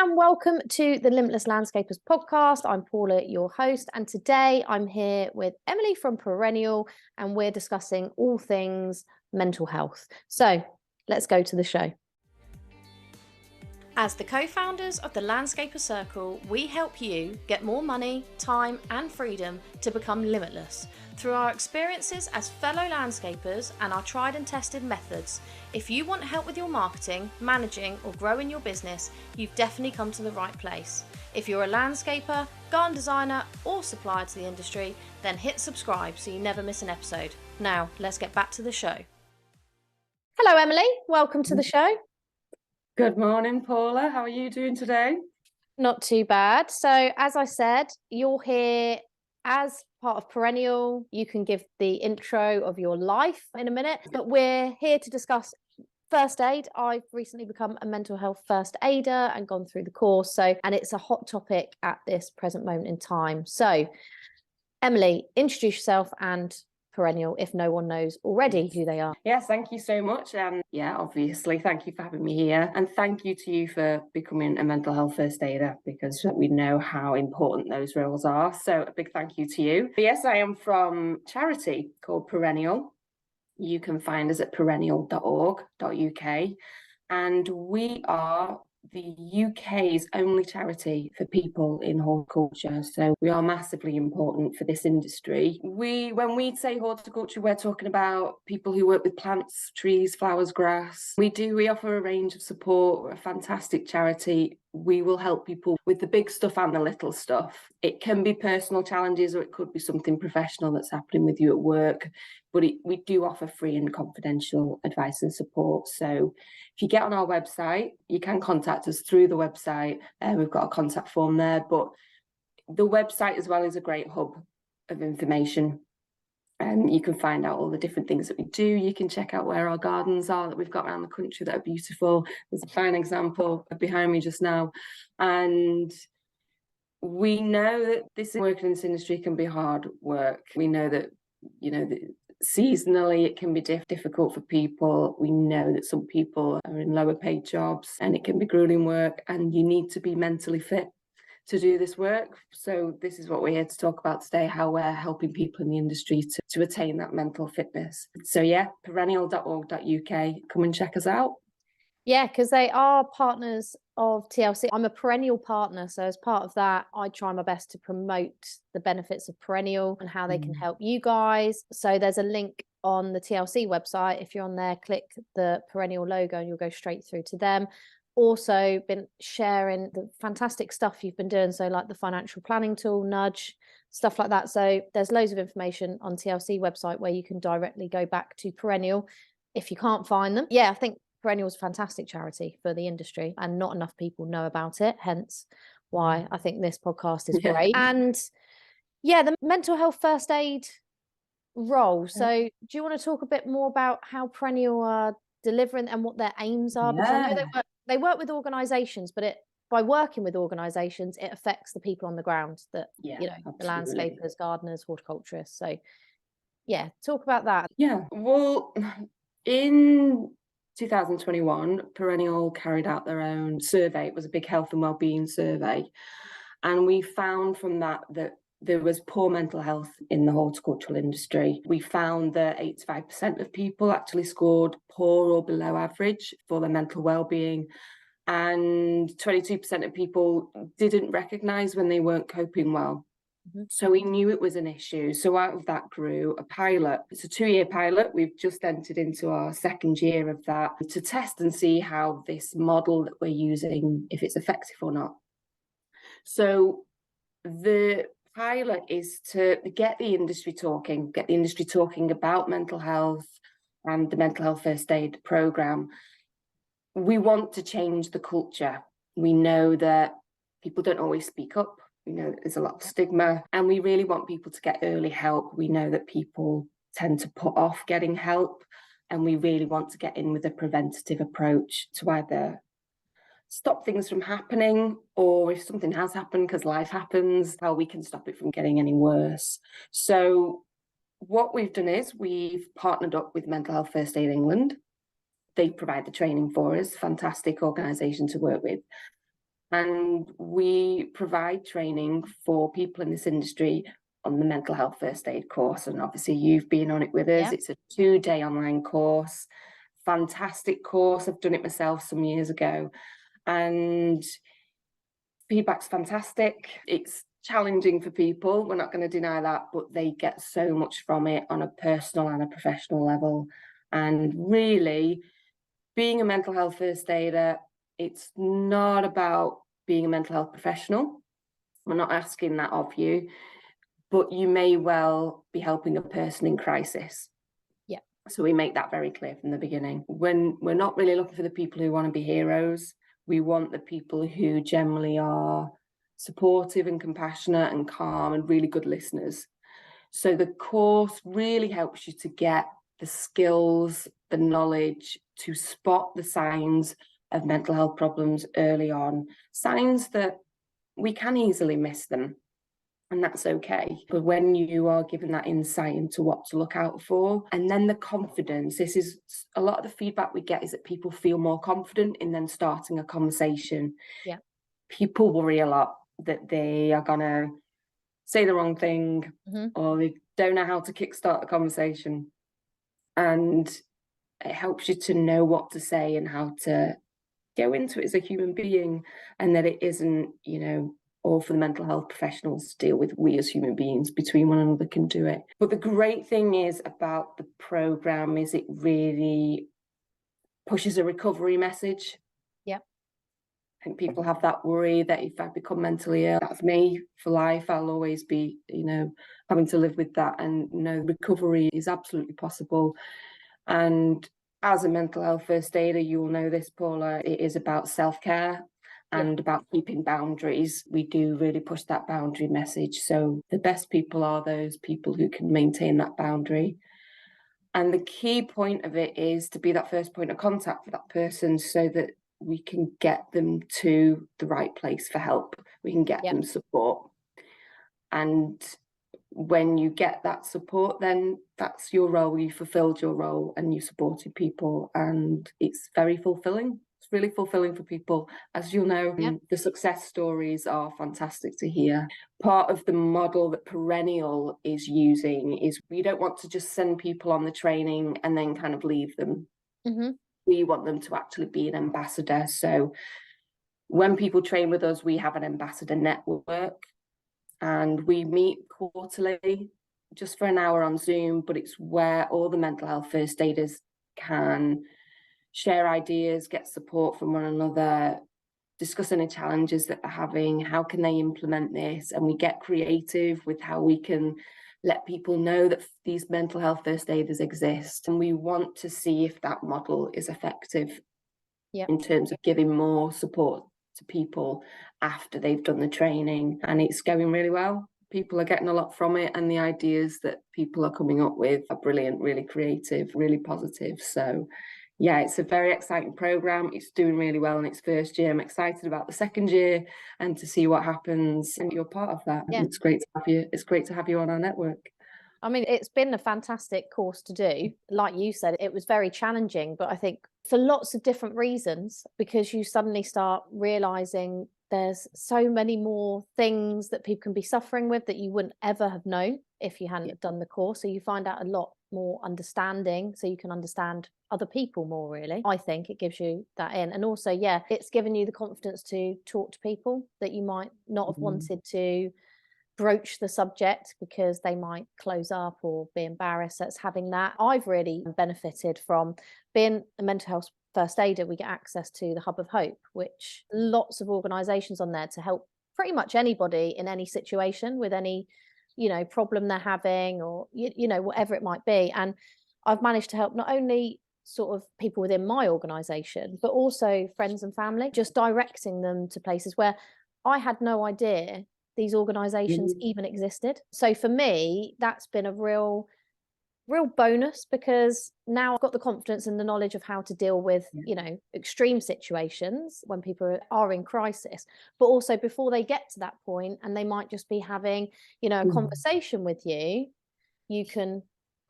and welcome to the Limitless Landscapers podcast. I'm Paula, your host, and today I'm here with Emily from Perennial, and we're discussing all things mental health. So let's go to the show. As the co-founders of the Landscaper Circle, we help you get more money, time, and freedom to become limitless. Through our experiences as fellow landscapers and our tried and tested methods, if you want help with your marketing, managing, or growing your business, you've definitely come to the right place. If you're a landscaper, garden designer, or supplier to the industry, then hit subscribe so you never miss an episode. Now, let's get back to the show. Hello, Emily. Welcome to the show. Good morning, Paula. How are you doing today? Not too bad. So, as I said, you're here as part of Perennial. You can give the intro of your life in a minute, but we're here to discuss first aid. I've recently become a mental health first aider and gone through the course. And it's a hot topic at this present moment in time. So, Emily, introduce yourself and Perennial if no one knows already who they are. Yes, thank you so much. Obviously, thank you for having me here. And thank you to you for becoming a mental health first aider, because we know how important those roles are. So a big thank you to you. But yes, I am from charity called Perennial. You can find us at perennial.org.uk. And we are the UK's only charity for people in horticulture. So we are massively important for this industry. When we say horticulture, we're talking about people who work with plants, trees, flowers, grass. We offer a range of support. We're a fantastic charity. We will help people with the big stuff and the little stuff. It can be personal challenges, or it could be something professional that's happening with you at work. But we do offer free and confidential advice and support. So if you get on our website, you can contact us through the website. We've got a contact form there, but the website as well is a great hub of information. And you can find out all the different things that we do. You can check out where our gardens are that we've got around the country that are beautiful. There's a fine example behind me just now. And we know that working in this industry can be hard work. We know that, seasonally it can be difficult for people. We know that some people are in lower paid jobs and it can be grueling work, and you need to be mentally fit to do this work. So this is what we're here to talk about today, how we're helping people in the industry to attain that mental fitness. So yeah, perennial.org.uk, come and check us out. Yeah, because they are partners of TLC. I'm a Perennial partner, so as part of that, I try my best to promote the benefits of Perennial and how they can help you guys. So there's a link on the TLC website. If you're on there, click the Perennial logo and you'll go straight through to them. Also been sharing the fantastic stuff you've been doing, so like the financial planning tool, Nudge, stuff like that. So there's loads of information on TLC website where you can directly go back to Perennial if you can't find them. Yeah, I think Perennial is a fantastic charity for the industry, and not enough people know about it, hence why I think this podcast is great. And yeah, the mental health first aid role. So do you want to talk a bit more about how Perennial are delivering and what their aims are? Because I know they work with organisations, but by working with organisations, it affects the people on the ground, that the landscapers, gardeners, horticulturists. So yeah, talk about that. Yeah, well, in 2021, Perennial carried out their own survey. It was a big health and wellbeing survey, and we found from that there was poor mental health in the horticultural industry. We found that 85% of people actually scored poor or below average for their mental well-being, and 22% of people didn't recognise when they weren't coping well. So we knew it was an issue. So out of that grew a pilot. It's a 2-year pilot. We've just entered into our second year of that to test and see how this model that we're using, if it's effective or not. So the pilot is to get the industry talking about mental health and the mental health first aid programme. We want to change the culture. We know that people don't always speak up. We know there's a lot of stigma, and we really want people to get early help. We know that people tend to put off getting help, and we really want to get in with a preventative approach to either stop things from happening, or if something has happened, because life happens, how we can stop it from getting any worse. So what we've done is we've partnered up with Mental Health First Aid England. They provide the training for us, fantastic organisation to work with. And we provide training for people in this industry on the mental health first aid course. And obviously you've been on it with us. Yeah. It's a 2-day online course, fantastic course. I've done it myself some years ago, and feedback's fantastic. It's challenging for people, we're not going to deny that, but they get so much from it on a personal and a professional level. And really, being a mental health first aider, it's not about being a mental health professional. We're not asking that of you, but you may well be helping a person in crisis. Yeah. So we make that very clear from the beginning. When we're not really looking for the people who want to be heroes, we want the people who generally are supportive and compassionate and calm and really good listeners. So the course really helps you to get the skills, the knowledge to spot the signs of mental health problems early on, signs that we can easily miss them, and that's okay. But when you are given that insight into what to look out for, and then the confidence, this is a lot of the feedback we get is that people feel more confident in then starting a conversation. Yeah. People worry a lot that they are gonna say the wrong thing, or they don't know how to kickstart a conversation. And it helps you to know what to say and how to go into it as a human being, and that it isn't, all for the mental health professionals to deal with. We as human beings between one another can do it. But the great thing is about the program is it really pushes a recovery message. Yeah. I think people have that worry that if I become mentally ill, that's me for life. I'll always be, having to live with that. And recovery is absolutely possible. And as a mental health first aider, you will know this, Paula, it is about self-care and about keeping boundaries. We do really push that boundary message. So the best people are those people who can maintain that boundary. And the key point of it is to be that first point of contact for that person so that we can get them to the right place for help. We can get them support. And when you get that support, then that's your role. You fulfilled your role and you supported people, and it's very fulfilling. It's really fulfilling for people. As you'll know, the success stories are fantastic to hear. Part of the model that Perennial is using is we don't want to just send people on the training and then kind of leave them. We want them to actually be an ambassador. So when people train with us, we have an ambassador network. And we meet quarterly, just for an hour on Zoom, but it's where all the mental health first aiders can share ideas, get support from one another, discuss any challenges that they're having, how can they implement this, and we get creative with how we can let people know that these mental health first aiders exist. And we want to see if that model is effective in terms of giving more support to people after they've done the training, and it's going really well. People are getting a lot from it, and the ideas that people are coming up with are brilliant, really creative, really positive. So yeah, it's a very exciting program. It's doing really well in its first year. I'm excited about the second year and to see what happens, and you're part of that. It's great to have you. It's great to have you on our network. I mean, it's been a fantastic course to do. Like you said, it was very challenging, but I think for lots of different reasons, because you suddenly start realizing there's so many more things that people can be suffering with that you wouldn't ever have known if you hadn't done the course. So you find out a lot more understanding, so you can understand other people more, really. I think it gives you that in. And also, it's given you the confidence to talk to people that you might not have wanted to broach the subject because they might close up or be embarrassed. So it's having that. I've really benefited from being a mental health first aider. We get access to the Hub of Hope, which lots of organisations on there to help pretty much anybody in any situation with any, problem they're having, or, whatever it might be. And I've managed to help not only sort of people within my organisation, but also friends and family, just directing them to places where I had no idea these organizations even existed. So for me, that's been a real bonus, because now I've got the confidence and the knowledge of how to deal with, extreme situations when people are in crisis, but also before they get to that point and they might just be having, a conversation with you, you can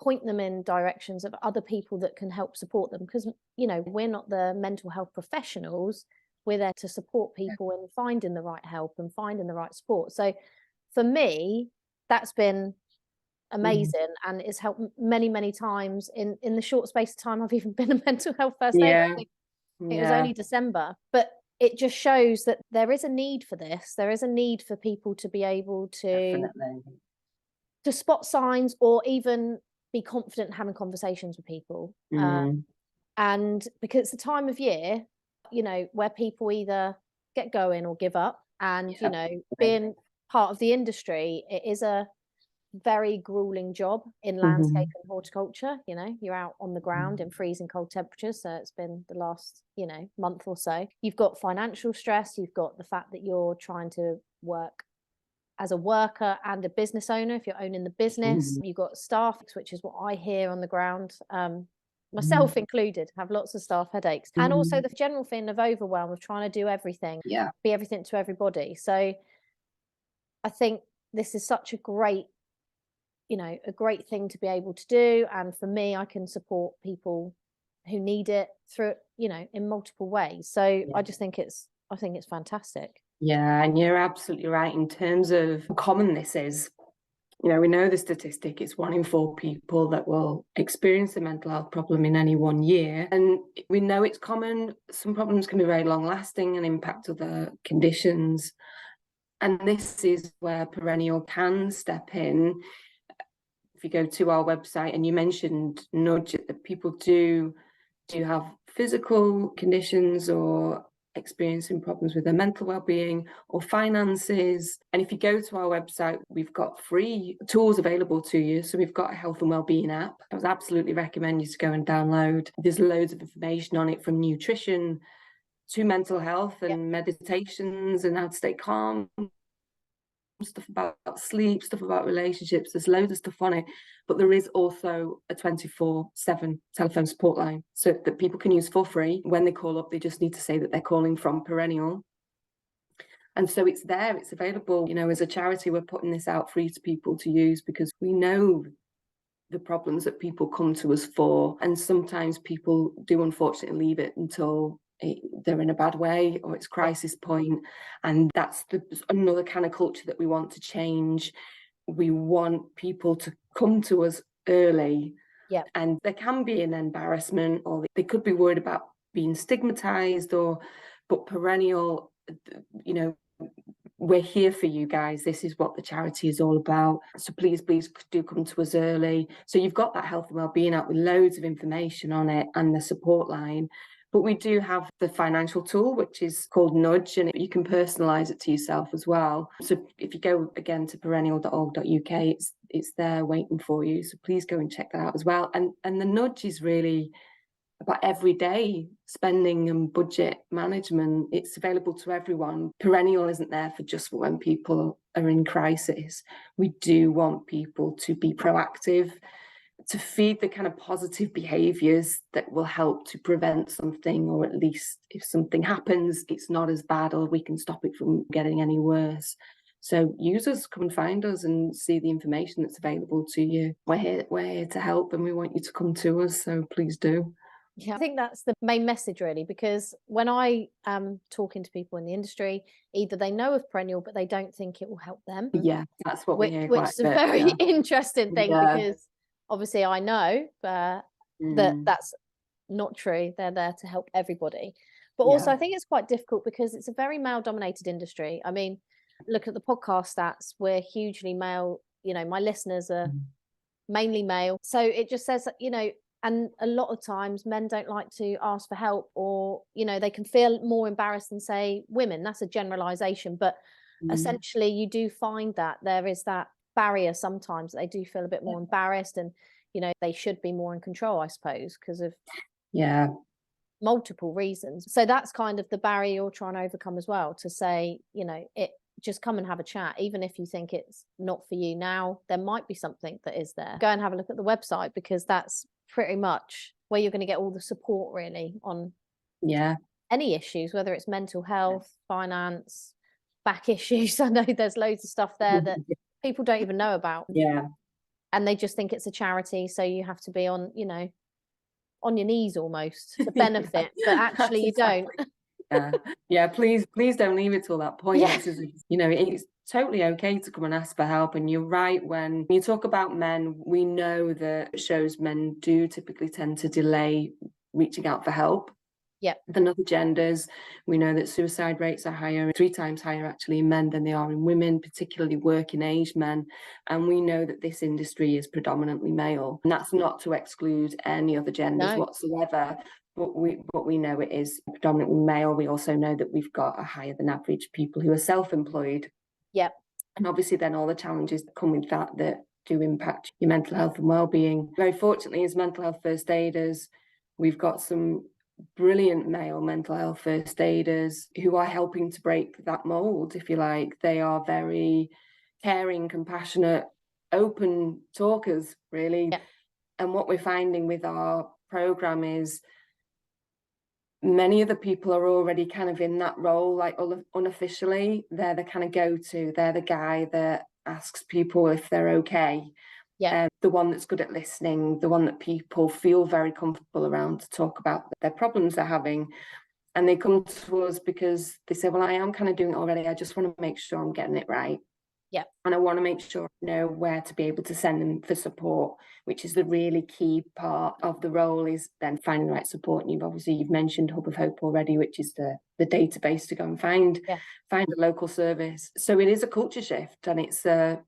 point them in directions of other people that can help support them, because, we're not the mental health professionals, we're there to support people in finding the right help and finding the right support. So for me, that's been amazing, and it's helped many times in the short space of time I've even been a mental health first aid. I think it was only December, but it just shows that there is a need for this. There is a need for people to be able to spot signs, or even be confident having conversations with people. And because it's the time of year, you know, where people either get going or give up. And, you know, being part of the industry, it is a very grueling job in landscape and horticulture. You know, you're out on the ground in freezing cold temperatures. So it's been the last, you know, month or so. You've got financial stress. You've got the fact that you're trying to work as a worker and a business owner. If you're owning the business, you've got staff, which is what I hear on the ground. Myself included, have lots of staff headaches, and also the general feeling of overwhelm of trying to do everything, be everything to everybody. So I think this is such a great, you know, a great thing to be able to do. And for me, I can support people who need it through, you know, in multiple ways. So I just think it's fantastic. Yeah, and you're absolutely right in terms of how common this is. You know, we know the statistic, it's 1 in 4 people that will experience a mental health problem in any one year. And we know it's common. Some problems can be very long lasting and impact other conditions. And this is where Perennial can step in. If you go to our website, and you mentioned nudge, that people do have physical conditions or experiencing problems with their mental well-being or finances. And if you go to our website, we've got free tools available to you. So we've got a health and well-being app. I would absolutely recommend you to go and download. There's loads of information on it, from nutrition to mental health and meditations and how to stay calm, stuff about sleep, stuff about relationships. There's loads of stuff on it, but there is also a 24/7 telephone support line, so that people can use for free. When they call up, they just need to say that they're calling from Perennial. And so it's there, it's available. You know, as a charity, we're putting this out free to people to use, because we know the problems that people come to us for. And sometimes people do unfortunately leave it until they're in a bad way, or it's crisis point. And that's another kind of culture that we want to change. We want people to come to us early. And there can be an embarrassment, or they could be worried about being stigmatized, but Perennial, you know, we're here for you guys. This is what the charity is all about. So please do come to us early. So you've got that health and wellbeing app with loads of information on it, and the support line. But we do have the financial tool, which is called Nudge, and you can personalize it to yourself as well. So if you go again to perennial.org.uk, it's there waiting for you. So please go and check that out as well. And the Nudge is really about everyday spending and budget management. It's available to everyone. Perennial isn't there for just when people are in crisis. We do want people to be proactive, to feed the kind of positive behaviours that will help to prevent something, or at least if something happens, it's not as bad, or we can stop it from getting any worse. So users, come and find us and see the information that's available to you. We're here to help, and we want you to come to us, so please do. Yeah, I think that's the main message, really, because when I am talking to people in the industry, either they know of Perennial, but they don't think it will help them. Yeah, that's what we hear. Which is a very interesting thing, because obviously I know that that's not true. They're there to help everybody. But also I think it's quite difficult, because it's a very male-dominated industry. I mean, look at the podcast stats. We're hugely male. You know, my listeners are mainly male. So it just says, you know, and a lot of times men don't like to ask for help, or, you know, they can feel more embarrassed than, say, women. That's a generalization. But essentially you do find that there is that barrier sometimes. They do feel a bit more embarrassed, and, you know, they should be more in control, I suppose, because of multiple reasons. So that's kind of the barrier you're trying to overcome as well, to say, you know, just come and have a chat. Even if you think it's not for you now, there might be something that is there. Go and have a look at the website, because that's pretty much where you're going to get all the support, really, on any issues, whether it's mental health, finance, back issues. I know there's loads of stuff there that people don't even know about. And they just think it's a charity, so you have to be on, you know, on your knees almost to benefit, but actually you don't. Yeah, please don't leave it till that point. Yeah. It's totally okay to come and ask for help. And you're right, when you talk about men, we know that it shows men do typically tend to delay reaching out for help. Yeah. Than other genders. We know that suicide rates are higher, 3 times higher actually in men than they are in women, particularly working age men. And we know that this industry is predominantly male. And that's not to exclude any other genders whatsoever. But we know it is predominantly male. We also know that we've got a higher than average people who are self-employed. Yep. And obviously then all the challenges that come with that do impact your mental health and well-being. Very fortunately, as mental health first aiders, we've got some brilliant male mental health first aiders who are helping to break that mold, if you like. They are very caring, compassionate, open talkers, really. Yeah. And what we're finding with our program is many of the people are already kind of in that role, like unofficially. They're the kind of go-to, they're the guy that asks people if they're okay. Yeah. The one that's good at listening, the one that people feel very comfortable around to talk about their problems they're having. And they come to us because they say, well, I am kind of doing it already. I just want to make sure I'm getting it right. Yeah. And I want to make sure I know where to be able to send them for support, which is the really key part of the role, is then finding the right support. And you've mentioned Hub of Hope already, which is the database to go and find a local service. So it is a culture shift, and it's a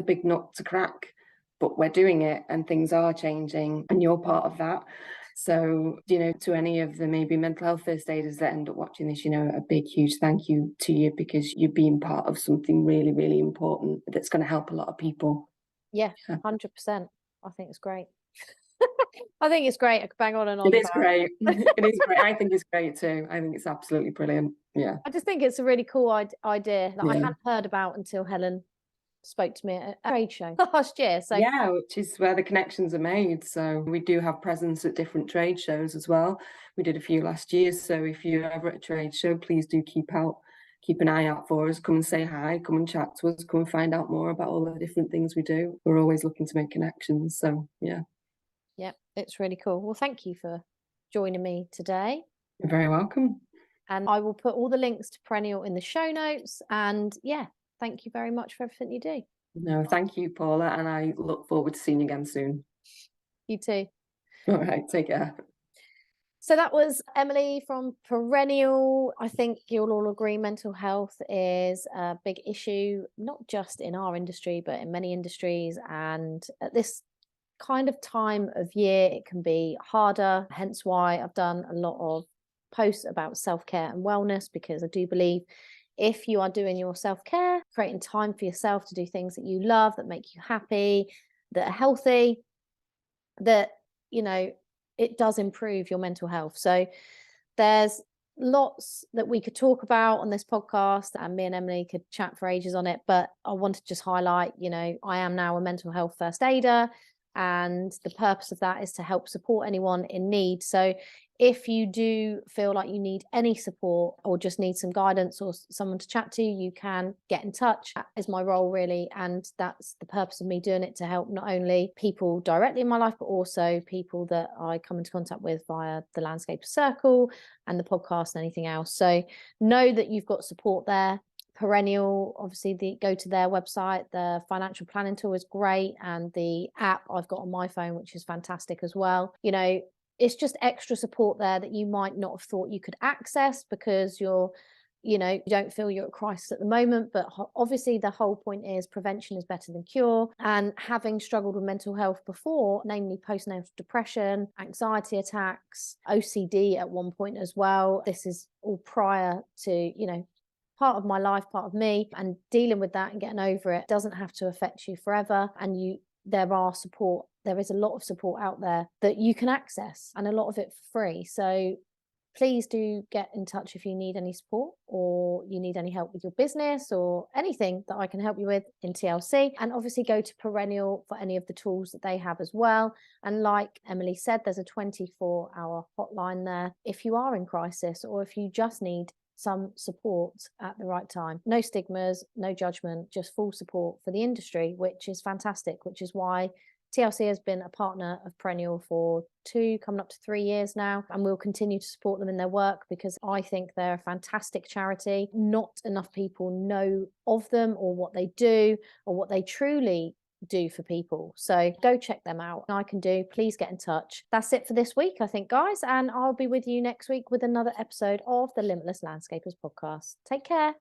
big nut to crack. But we're doing it, and things are changing, and you're part of that. So, to any of the maybe mental health first aiders that end up watching this, a big, huge thank you to you, because you're being part of something really, really important that's going to help a lot of people. Yeah, 100%. I think it's great. I think it's great. I could bang on and on. It is great. It is great. I think it's great too. I think it's absolutely brilliant. Yeah. I just think it's a really cool idea that I hadn't heard about until Helen spoke to me at a trade show last year. So yeah, which is where the connections are made. So we do have presence at different trade shows as well. We did a few last year. So if you're ever at a trade show, please do keep an eye out for us. Come and say hi, come and chat to us, come and find out more about all the different things we do. We're always looking to make connections. So yeah. Yeah, it's really cool. Well, thank you for joining me today. You're very welcome. And I will put all the links to Perennial in the show notes. And yeah, thank you very much for everything you do. No, thank you, Paula. And I look forward to seeing you again soon. You too. All right, take care. So that was Emily from Perennial. I think you'll all agree mental health is a big issue, not just in our industry, but in many industries. And at this kind of time of year, it can be harder. Hence why I've done a lot of posts about self-care and wellness, because I do believe if you are doing your self-care, creating time for yourself to do things that you love, that make you happy, that are healthy, that, it does improve your mental health. So there's lots that we could talk about on this podcast, and me and Emily could chat for ages on it. But I want to just highlight, I am now a mental health first aider, and the purpose of that is to help support anyone in need. So if you do feel like you need any support or just need some guidance or someone to chat to, you can get in touch. That is my role, really. And that's the purpose of me doing it, to help not only people directly in my life, but also people that I come into contact with via the Landscape Circle and the podcast and anything else. So know that you've got support there. Perennial, obviously, go to their website. The financial planning tool is great, and the app I've got on my phone, which is fantastic as well. It's just extra support there that you might not have thought you could access because you don't feel you're at crisis at the moment. But obviously the whole point is prevention is better than cure. And having struggled with mental health before, namely postnatal depression, anxiety attacks, OCD at one point as well, this is all prior to, part of my life, part of me, and dealing with that and getting over it doesn't have to affect you forever. And there is a lot of support out there that you can access, and a lot of it for free. So please do get in touch if you need any support, or you need any help with your business, or anything that I can help you with in TLC. And obviously go to Perennial for any of the tools that they have as well. And like Emily said, there's a 24-hour hotline there if you are in crisis, or if you just need some support at the right time. No stigmas, no judgment, just full support for the industry, which is fantastic, which is why TLC has been a partner of Perennial for 2, coming up to 3 years now, and we'll continue to support them in their work because I think they're a fantastic charity. Not enough people know of them or what they do or what they truly do for people. So go check them out. I can do. Please get in touch. That's it for this week, I think, guys, and I'll be with you next week with another episode of the Limitless Landscapers podcast. Take care.